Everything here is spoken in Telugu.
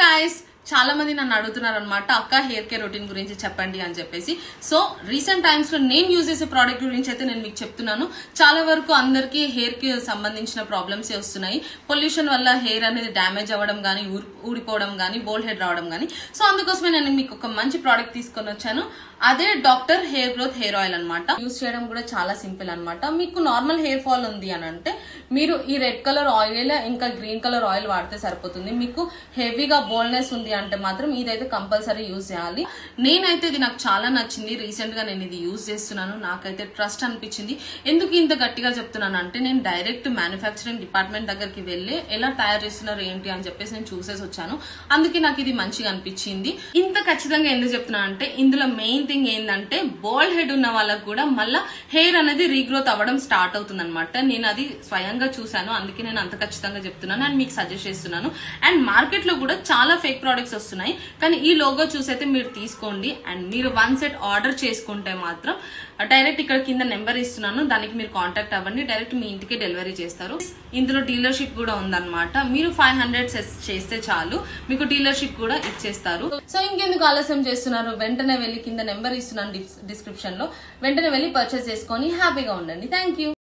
గాయస్, చాలా మంది నన్ను అడుగుతున్నారు అనమాట, అక్క హెయిర్ కేర్ రొటీన్ గురించి చెప్పండి అని చెప్పేసి. సో రీసెంట్ టైమ్స్ లో నేను యూజ్ చేసే ప్రోడక్ట్ గురించి అయితే నేను మీకు చెప్తున్నాను. చాలా వరకు అందరికి హెయిర్ కి సంబంధించిన ప్రాబ్లమ్స్ వస్తున్నాయి. పొల్యూషన్ వల్ల హెయిర్ అనేది డ్యామేజ్ అవ్వడం గానీ, ఊడిపోవడం గానీ, బోల్డ్ హెడ్ రావడం గానీ. సో అందుకోసమే నేను మీకు ఒక మంచి ప్రోడక్ట్ తీసుకొని వచ్చాను. అదే doctor hair growth hair oil అనమాట. యూజ్ చేయడం కూడా చాలా సింపుల్ అనమాట. మీకు నార్మల్ హెయిర్ ఫాల్ ఉంది అని అంటే మీరు ఈ రెడ్ కలర్ ఆయిల్ ఇంకా గ్రీన్ కలర్ ఆయిల్ వాడితే సరిపోతుంది. మీకు హెవీగా బోల్డ్నెస్ ఉంది అంటే మాత్రం ఇదైతే కంపల్సరీ యూజ్ చేయాలి. నేనైతే ఇది నాకు చాలా నచ్చింది. రీసెంట్ గా నేను ఇది యూజ్ చేస్తున్నాను. నాకైతే ట్రస్ట్ అనిపించింది. ఎందుకు ఇంత గట్టిగా చెప్తున్నాను అంటే నేను డైరెక్ట్ మ్యానుఫ్యాక్చరింగ్ డిపార్ట్మెంట్ దగ్గరికి వెళ్ళి ఎలా తయారు చేస్తున్నారు ఏంటి అని చెప్పేసి నేను చూసేసి వచ్చాను. అందుకే నాకు ఇది మంచిగా అనిపించింది. ఇంత ఖచ్చితంగా ఎందుకు చెప్తున్నాను అంటే ఇందులో మెయిన్ థింగ్ ఏంటంటే బోల్డ్ హెడ్ ఉన్న వాళ్ళకు కూడా మళ్ళీ హెయిర్ అనేది రీగ్రోత్ అవ్వడం స్టార్ట్ అవుతుంది అనమాట. నేను అది స్వయంగా చూసాను. అందుకే నేను అంత ఖచ్చితంగా చెప్తున్నాను అండ్ మీకు సజెస్ట్ చేస్తున్నాను. అండ్ మార్కెట్ లో కూడా చాలా ఫేక్ ప్రోడక్ట్స్ వస్తున్నాయి. కానీ ఈ లోగో చూసైతే మీరు తీసుకోండి. అండ్ మీరు 1 సెట్ ఆర్డర్ చేసుకుంటే మాత్రం డైరెక్ట్ ఇక్కడ కింద నెంబర్ ఇస్తున్నాను, దానికి మీరు కాంటాక్ట్ అవ్వండి. డైరెక్ట్ మీ ఇంటికి డెలివరీ చేస్తారు. ఇందులో డీలర్షిప్ కూడా ఉందన్నమాట. మీరు 500 సెట్స్ చేస్తే చాలు, మీకు డీలర్షిప్ కూడా ఇచ్చేస్తారు. సో ఇంకెందుకు ఆలస్యం చేస్తున్నారు? వెంటనే వెళ్ళి కింద నెంబర్ ఇస్తున్నాను డిస్క్రిప్షన్ లో, వెంటనే వెళ్ళి పర్చేస్ చేసుకొని హ్యాపీగా ఉండండి. Thank you.